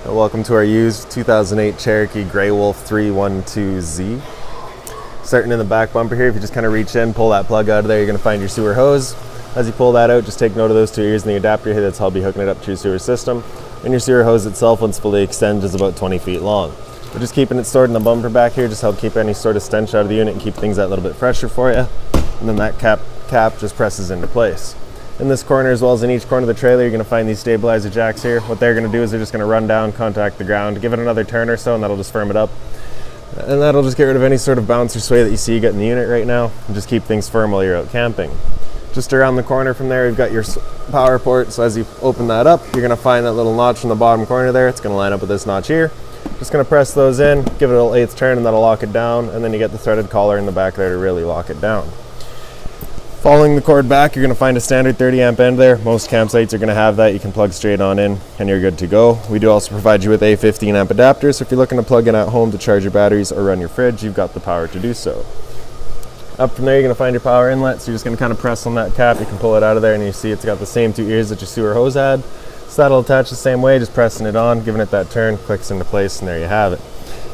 Welcome to our used 2008 Cherokee Grey Wolf 312Z. Starting in the back bumper here, if you just kind of reach in, pull that plug out of there, you're going to find your sewer hose. As you pull that out, just take note of those two ears and the adapter here. That's how I'll be hooking it up to your sewer system. And your sewer hose itself, once fully extended, is about 20 feet long. We're just keeping it stored in the bumper back here, just help keep any sort of stench out of the unit and keep things that little bit fresher for you. And then that cap just presses into place. In this corner, as well as in each corner of the trailer, you're going to find these stabilizer jacks here. What they're going to do is they're just going to run down, contact the ground, give it another turn or so, and that'll just firm it up. And that'll just get rid of any sort of bounce or sway that you see you get in the unit right now, and just keep things firm while you're out camping. Just around the corner from there, we've got your power port. So as you open that up, you're going to find that little notch in the bottom corner there. It's going to line up with this notch here. Just going to press those in, give it a little eighth turn, and that'll lock it down. And then you get the threaded collar in the back there to really lock it down. Following the cord back, you're going to find a standard 30 amp end there. Most campsites are going to have that. You can plug straight on in and you're good to go. We do also provide you with a 15 amp adapter, so if you're looking to plug in at home to charge your batteries or run your fridge, you've got the power to do so. Up from there, you're going to find your power inlet, so you're just going to kind of press on that cap. You can pull it out of there and you see it's got the same two ears that your sewer hose had. So that'll attach the same way, just pressing it on, giving it that turn, clicks into place, and there you have it.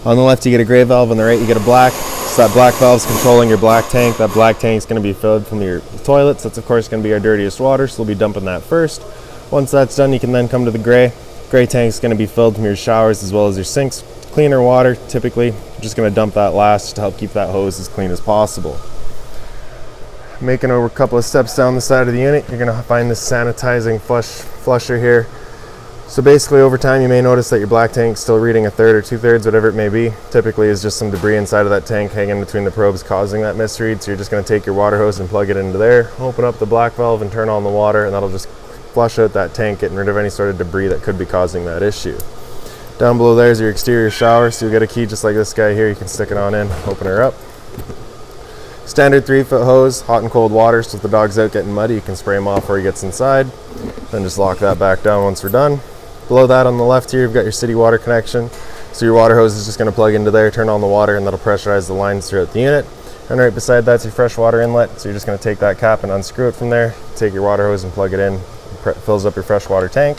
On the left, you get a gray valve. On the right, you get a black. So that black valve is controlling your black tank. That black tank is going to be filled from your toilets. That's, of course, going to be our dirtiest water, so we'll be dumping that first. Once that's done, you can then come to the gray. Gray tank is going to be filled from your showers as well as your sinks. Cleaner water, typically. You're just going to dump that last to help keep that hose as clean as possible. Making over a couple of steps down the side of the unit, you're going to find this sanitizing flusher here. So basically, over time, you may notice that your black tank's still reading a third or 2/3, whatever it may be. Typically, is just some debris inside of that tank hanging between the probes causing that misread. So you're just going to take your water hose and plug it into there, open up the black valve and turn on the water, and that'll just flush out that tank, getting rid of any sort of debris that could be causing that issue. Down below there is your exterior shower, so you'll get a key just like this guy here. You can stick it on in, open her up. Standard 3-foot hose, hot and cold water, so if the dog's out getting muddy, you can spray him off where he gets inside. Then just lock that back down once we're done. Below that on the left here, you've got your city water connection. So your water hose is just going to plug into there, turn on the water, and that'll pressurize the lines throughout the unit. And right beside that's your fresh water inlet. So you're just going to take that cap and unscrew it from there, take your water hose and plug it in. It fills up your fresh water tank.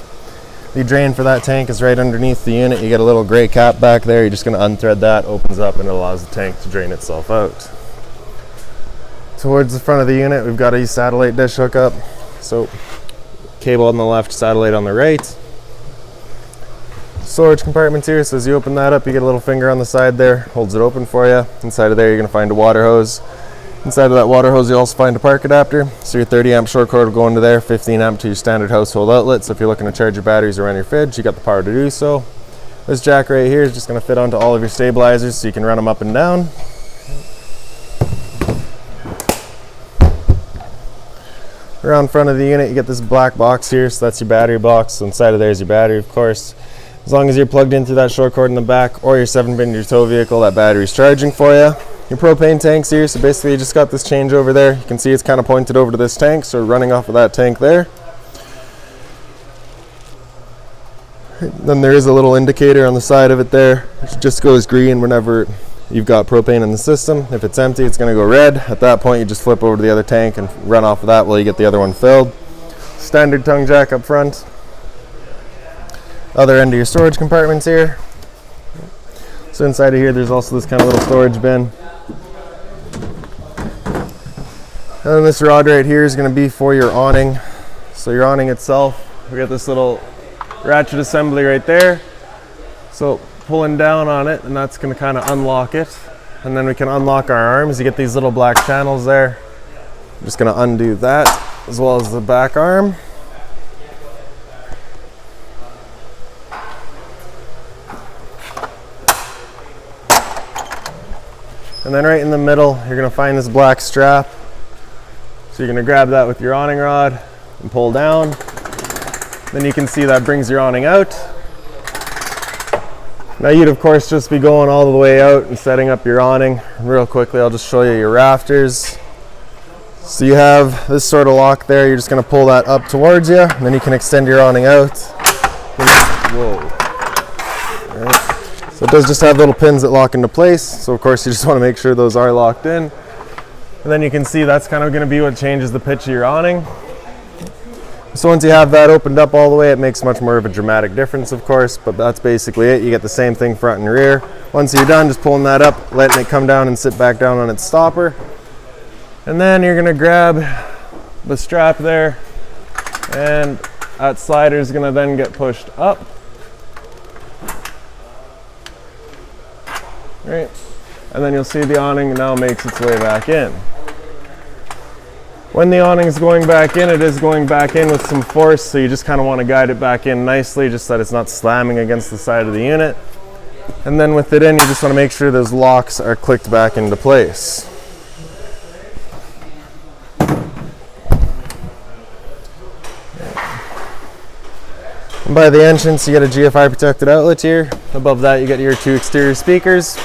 The drain for that tank is right underneath the unit. You get a little gray cap back there. You're just going to unthread that, opens up, and it allows the tank to drain itself out. Towards the front of the unit, we've got a satellite dish hookup. So cable on the left, satellite on the right. Storage compartments here, so as you open that up, you get a little finger on the side there, holds it open for you. Inside of there, you're going to find a water hose. Inside of that water hose, you'll also find a park adapter. So your 30 amp short cord will go into there, 15 amp to your standard household outlet. So if you're looking to charge your batteries or run your fridge, you got the power to do so. This jack right here is just going to fit onto all of your stabilizers, so you can run them up and down. Around front of the unit, you get this black box here, so that's your battery box. So inside of there is your battery, of course. As long as you're plugged into that short cord in the back or your 7-pin in your tow vehicle, that battery's charging for you. Your propane tank's here, so basically you just got this change over there. You can see it's kind of pointed over to this tank, so running off of that tank there. Then there is a little indicator on the side of it there. It just goes green whenever you've got propane in the system. If it's empty, it's going to go red. At that point, you just flip over to the other tank and run off of that while you get the other one filled. Standard tongue jack up front. Other end of your storage compartments here. So inside of here, there's also this kind of little storage bin. And then this rod right here is going to be for your awning. So your awning itself, we got this little ratchet assembly right there. So pulling down on it, and that's going to kind of unlock it. And then we can unlock our arms. You get these little black channels there. I'm just going to undo that, as well as the back arm. And then right in the middle, you're going to find this black strap. So you're going to grab that with your awning rod and pull down. Then you can see that brings your awning out. Now you'd of course just be going all the way out and setting up your awning. And real quickly, I'll just show you your rafters. So you have this sort of lock there. You're just going to pull that up towards you, and then you can extend your awning out. Whoa. So it does just have little pins that lock into place. So of course you just want to make sure those are locked in. And then you can see that's kind of going to be what changes the pitch of your awning. So once you have that opened up all the way, it makes much more of a dramatic difference, of course, but that's basically it. You get the same thing front and rear. Once you're done, just pulling that up, letting it come down and sit back down on its stopper. And then you're gonna grab the strap there, and that slider is gonna then get pushed up. Right, and then you'll see the awning now makes its way back in. When the awning is going back in, it is going back in with some force, so you just kind of want to guide it back in nicely, just so that it's not slamming against the side of the unit. And then with it in, you just want to make sure those locks are clicked back into place. And by the entrance, you get a GFI protected outlet here. Above that, you get your 2 exterior speakers.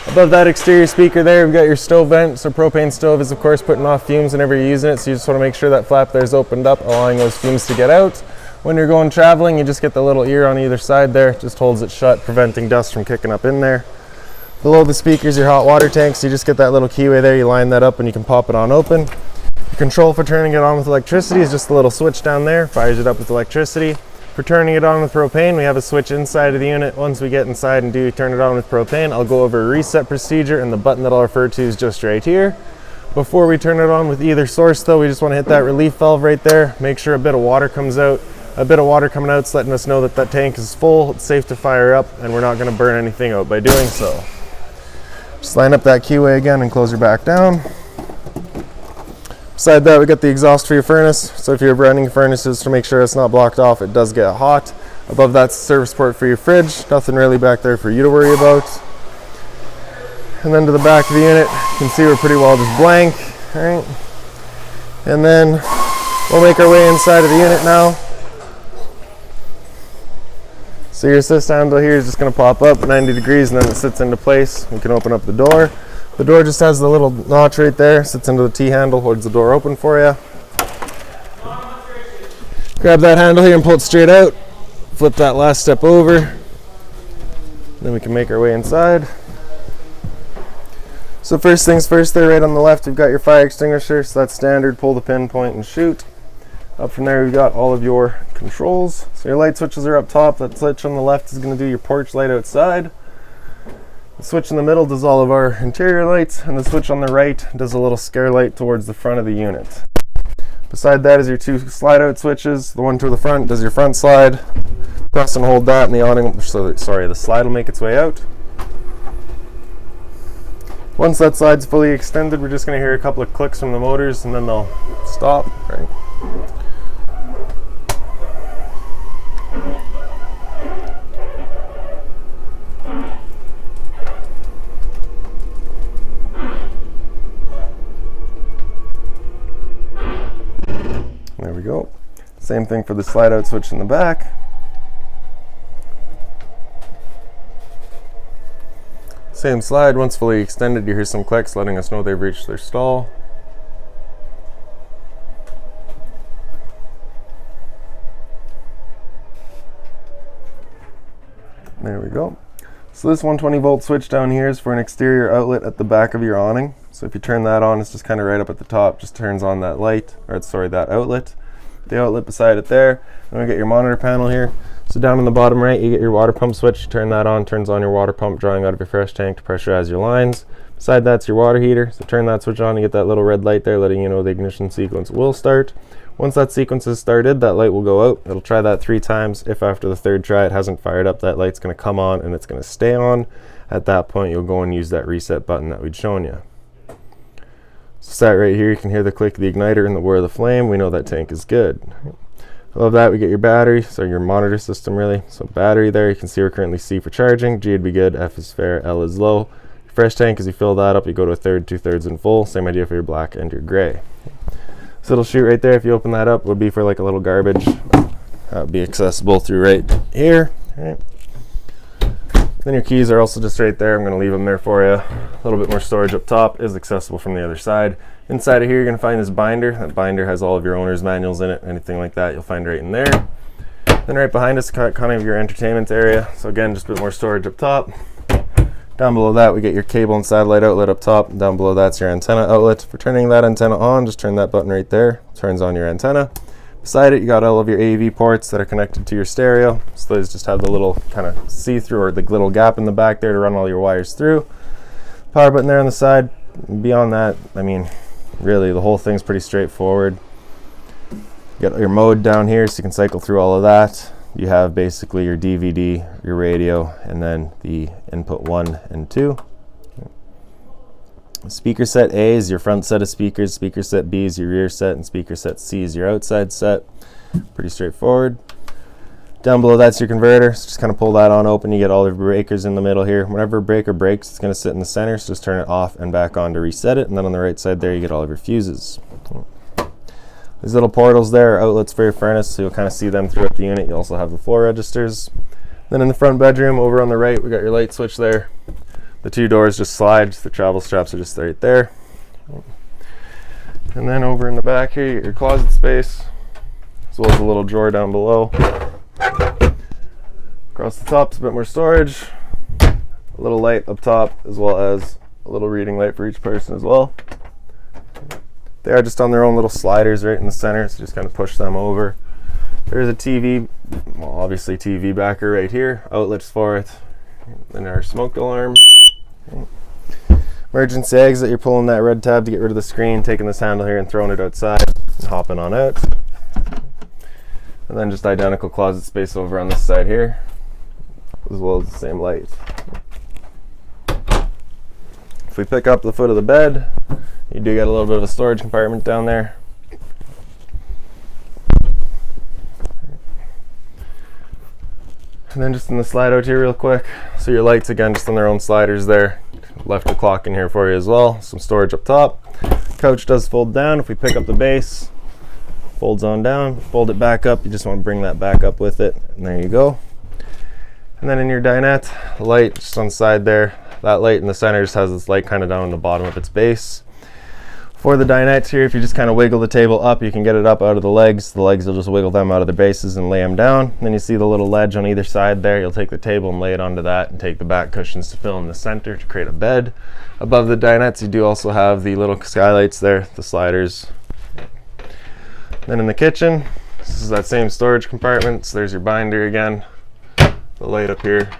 Above that exterior speaker there, we've got your stove vent. So propane stove is of course putting off fumes whenever you're using it. So you just want to make sure that flap there is opened up, allowing those fumes to get out. When you're going traveling, you just get the little ear on either side there. It just holds it shut, preventing dust from kicking up in there. Below the speakers, your hot water tank. So you just get that little keyway there. You line that up and you can pop it on open. The control for turning it on with electricity is just a little switch down there. Fires it up with electricity. For turning it on with propane, we have a switch inside of the unit. Once we get inside and do turn it on with propane, I'll go over a reset procedure, and the button that I'll refer to is just right here. Before we turn it on with either source though, we just want to hit that relief valve right there. Make sure a bit of water comes out. A bit of water coming out is letting us know that that tank is full, it's safe to fire up, and we're not going to burn anything out by doing so. Just line up that keyway again and close her back down. Beside that, we got the exhaust for your furnace. So if you're running furnaces, to make sure it's not blocked off, it does get hot. Above that's the service port for your fridge. Nothing really back there for you to worry about. And then to the back of the unit, you can see we're pretty well just blank. All right. And then we'll make our way inside of the unit now. So your assist handle here is just going to pop up 90 degrees, and then it sits into place. We can open up the door. The door just has the little notch right there, sits into the T-handle, holds the door open for you. Grab that handle here and pull it straight out. Flip that last step over. Then we can make our way inside. So first things first there, right on the left, we've got your fire extinguisher. So that's standard, pull the pin, point, and shoot. Up from there, we've got all of your controls. So your light switches are up top. That switch on the left is going to do your porch light outside. The switch in the middle does all of our interior lights, and the switch on the right does a little scare light towards the front of the unit. Beside that is your 2 slide out switches. The one to the front does your front slide. Press and hold that, and the awning, the slide will make its way out. Once that slide's fully extended, we're just going to hear a couple of clicks from the motors, and then they'll stop. Right. There we go. Same thing for the slide out switch in the back. Same slide, once fully extended, you hear some clicks letting us know they've reached their stall. There we go. So this 120 volt switch down here is for an exterior outlet at the back of your awning. So if you turn that on, it's just kind of right up at the top, just turns on that light, or sorry, that outlet. The outlet beside it there. Then we get your monitor panel here. So down in the bottom right, you get your water pump switch. You turn that on, turns on your water pump, drawing out of your fresh tank to pressurize your lines. Beside that's your water heater. So turn that switch on, you get that little red light there letting you know the ignition sequence will start. Once that sequence is started, that light will go out. It'll try that 3 times. If after the 3rd try it hasn't fired up, that light's going to come on and it's going to stay on. At that point, you'll go and use that reset button that we'd shown you. So sat right here, you can hear the click of the igniter and the whir of the flame. We know that tank is good. Above that, we get your battery, so your monitor system really. So battery there, you can see we're currently C for charging. G would be good, F is fair, L is low. Your fresh tank, as you fill that up, you go to 1/3, 2/3 and full. Same idea for your black and your gray. So it'll shoot right there. If you open that up, it would be for like a little garbage. That would be accessible through right here. All right. Then your keys are also just right there. I'm going to leave them there for you. A little bit more storage up top is accessible from the other side. Inside of here, you're going to find this binder. That binder has all of your owner's manuals in it. Anything like that, you'll find right in there. Then right behind us, kind of your entertainment area. So again, just a bit more storage up top. Down below that, we get your cable and satellite outlet up top. Down below that's your antenna outlet. For turning that antenna on, just turn that button right there. Turns on your antenna. Beside it, you got all of your AV ports that are connected to your stereo. So those just have the little kind of see-through or the little gap in the back there to run all your wires through. Power button there on the side. Beyond that, I mean, really the whole thing's pretty straightforward. You got your mode down here so you can cycle through all of that. You have basically your DVD, your radio, and then the input 1 and 2. Speaker set A is your front set of speakers, speaker set B is your rear set, and speaker set C is your outside set. Pretty straightforward. Down below that's your converter, so just kind of pull that on open, you get all of your breakers in the middle here. Whenever a breaker breaks, it's going to sit in the center, so just turn it off and back on to reset it, and then on the right side there you get all of your fuses. These little portals there are outlets for your furnace, so you'll kind of see them throughout the unit. You also have the floor registers. Then in the front bedroom, over on the right, we got your light switch there. The 2 doors just slide, the travel straps are just right there. And then over in the back here, you get your closet space, as well as a little drawer down below. Across the top is a bit more storage, a little light up top, as well as a little reading light for each person as well. They are just on their own little sliders right in the center, so just kind of push them over. There's a TV, well, obviously TV backer right here, outlets for it, and our smoke alarm. Emergency exit, you're pulling that red tab to get rid of the screen, taking this handle here and throwing it outside, and hopping on out. And then just identical closet space over on this side here, as well as the same light. If we pick up the foot of the bed, you do get a little bit of a storage compartment down there. And then just in the slide out here real quick, so your lights again just on their own sliders there. Left a clock in here for you as well, some storage up top. Couch does fold down. If we pick up the base, folds on down, fold it back up, you just want to bring that back up with it, and there you go. And then in your dinette, light just on the side there, that light in the center just has this light kind of down on the bottom of its base. For the dinette here, if you just kind of wiggle the table up, you can get it up out of the legs. The legs, you'll just wiggle them out of the bases and lay them down. Then you see the little ledge on either side there. You'll take the table and lay it onto that and take the back cushions to fill in the center to create a bed. Above the dinettes, you do also have the little skylights there, the sliders. Then in the kitchen, this is that same storage compartment. So there's your binder again, the light up here.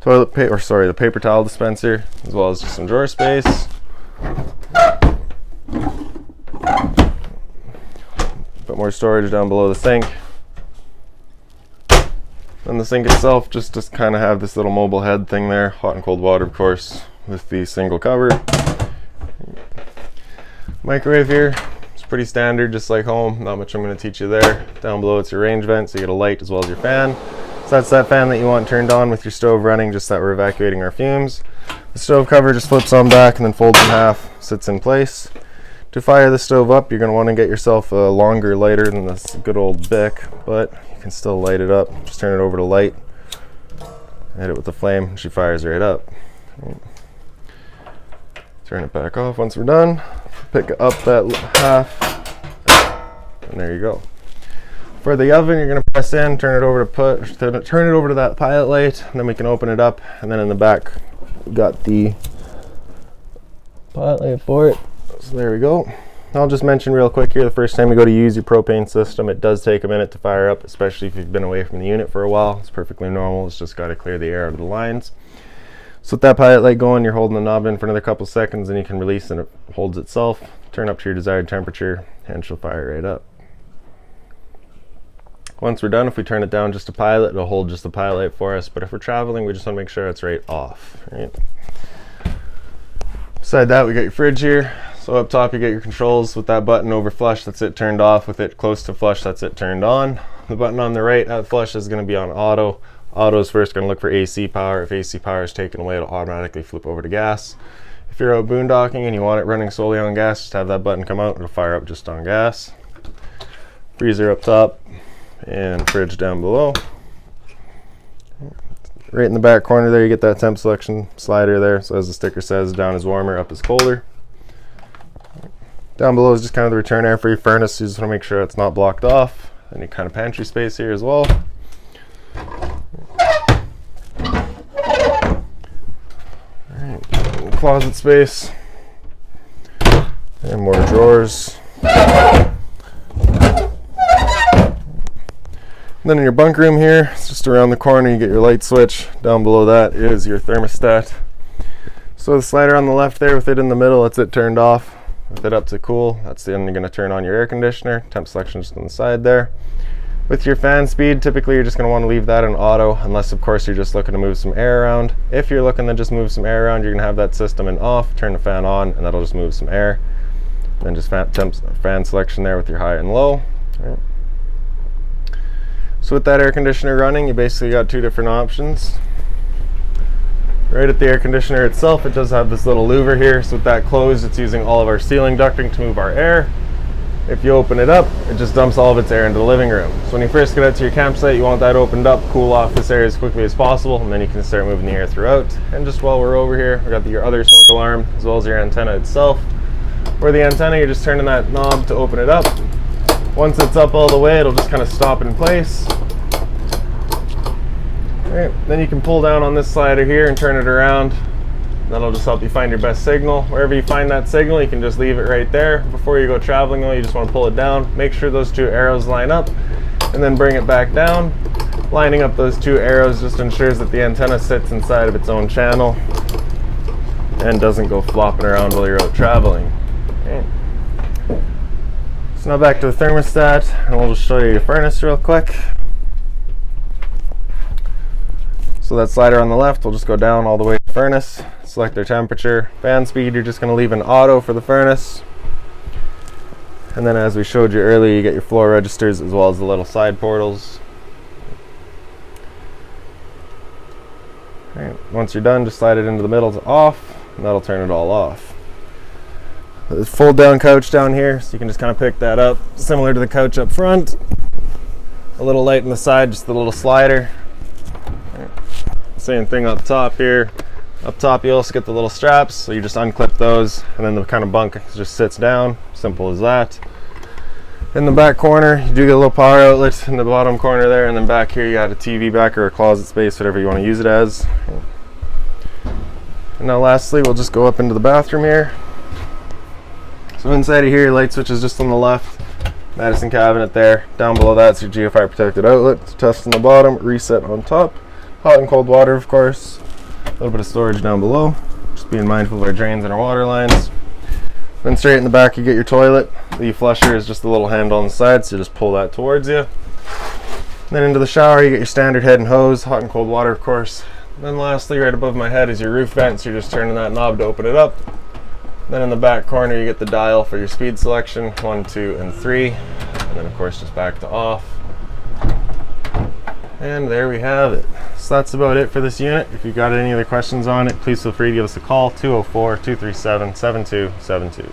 Toilet paper, the paper towel dispenser, as well as just some drawer space. Bit more storage down below the sink. And the sink itself just kind of have this little mobile head thing there, hot and cold water of course, with the single cover. Microwave here, it's pretty standard, just like home, not much I'm going to teach you there. Down below it's your range vent, so you get a light as well as your fan. So that's that fan that you want turned on with your stove running, just that we're evacuating our fumes. The stove cover just flips on back and then folds in half, sits in place. To fire the stove up, you're going to want to get yourself a longer lighter than this good old Bic, but you can still light it up. Just turn it over to light, hit it with the flame, and she fires right up. Turn it back off once we're done. Pick up that half, and there you go. For the oven, you're going to press in, turn it over to that pilot light, and then we can open it up. And then in the back, we got the pilot light for it. So there we go. I'll just mention real quick here, the first time you go to use your propane system, it does take a minute to fire up, especially if you've been away from the unit for a while. It's perfectly normal. It's just got to clear the air out of the lines. So with that pilot light going, you're holding the knob in for another couple seconds, and you can release, and it holds itself. Turn up to your desired temperature, and she'll fire right up. Once we're done, if we turn it down just to pilot, it'll hold just the pilot light for us. But if we're traveling, we just want to make sure it's right off. Right? Beside that, we got your fridge here. So up top, you get your controls with that button over flush, that's it turned off. With it close to flush, that's it turned on. The button on the right at flush is going to be on auto. Auto is first going to look for AC power. If AC power is taken away, it'll automatically flip over to gas. If you're out boondocking and you want it running solely on gas, just have that button come out. It'll fire up just on gas. Freezer up top and fridge down below. Right in the back corner there, you get that temp selection slider there. So as the sticker says, down is warmer, up is colder. Down below is just kind of the return air for your furnace. So you just want to make sure it's not blocked off. Any kind of pantry space here as well. Alright, closet space. And more drawers. Then in your bunk room here, it's just around the corner, you get your light switch. Down below that is your thermostat. So the slider on the left there with it in the middle, that's it turned off. With it up to cool, that's the end you're going to turn on your air conditioner. Temp selection just on the side there. With your fan speed, typically you're just going to want to leave that in auto, unless of course you're just looking to move some air around. If you're looking to just move some air around, you're going to have that system in off, turn the fan on, and that'll just move some air. Then just fan selection there with your high and low. Right. So with that air conditioner running, you basically got two different options. Right at the air conditioner itself, it does have this little louver here. So with that closed, it's using all of our ceiling ducting to move our air. If you open it up, it just dumps all of its air into the living room. So when you first get out to your campsite, you want that opened up, cool off this area as quickly as possible, and then you can start moving the air throughout. And just while we're over here, we got your other smoke alarm, as well as your antenna itself. For the antenna, you're just turning that knob to open it up. Once it's up all the way, it'll just kind of stop in place. Right, then you can pull down on this slider here and turn it around. That'll just help you find your best signal. Wherever you find that signal, you can just leave it right there. Before you go traveling though, you just want to pull it down. Make sure those two arrows line up and then bring it back down. Lining up those two arrows just ensures that the antenna sits inside of its own channel and doesn't go flopping around while you're out traveling. Okay. So now back to the thermostat, and we'll just show you your furnace real quick. So that slider on the left will just go down all the way to the furnace. Select their temperature. Fan speed, you're just going to leave in auto for the furnace. And then as we showed you earlier, you get your floor registers as well as the little side portals. Okay. Once you're done, just slide it into the middle to off, and that'll turn it all off. There's a fold down couch down here, so you can just kind of pick that up, similar to the couch up front. A little light on the side, just the little slider. Same thing up top here. Up top you also get the little straps, so you just unclip those, and then the kind of bunk just sits down. Simple as that. In the back corner, you do get a little power outlet in the bottom corner there, and then back here you got a TV back or a closet space, whatever you want to use it as. And now lastly, we'll just go up into the bathroom here. So inside of here, your light switch is just on the left. Medicine cabinet there. Down below that's your GFI protected outlet. Test on the bottom, reset on top. Hot and cold water, of course. A little bit of storage down below. Just being mindful of our drains and our water lines. Then straight in the back you get your toilet. The flusher is just a little handle on the side, so you just pull that towards you. Then into the shower you get your standard head and hose, hot and cold water of course. Then lastly, right above my head is your roof vent, so you're just turning that knob to open it up. Then in the back corner you get the dial for your speed selection, 1, 2, and 3. And then of course just back to off. And there we have it. So that's about it for this unit. If you've got any other questions on it, please feel free to give us a call, 204-237-7272.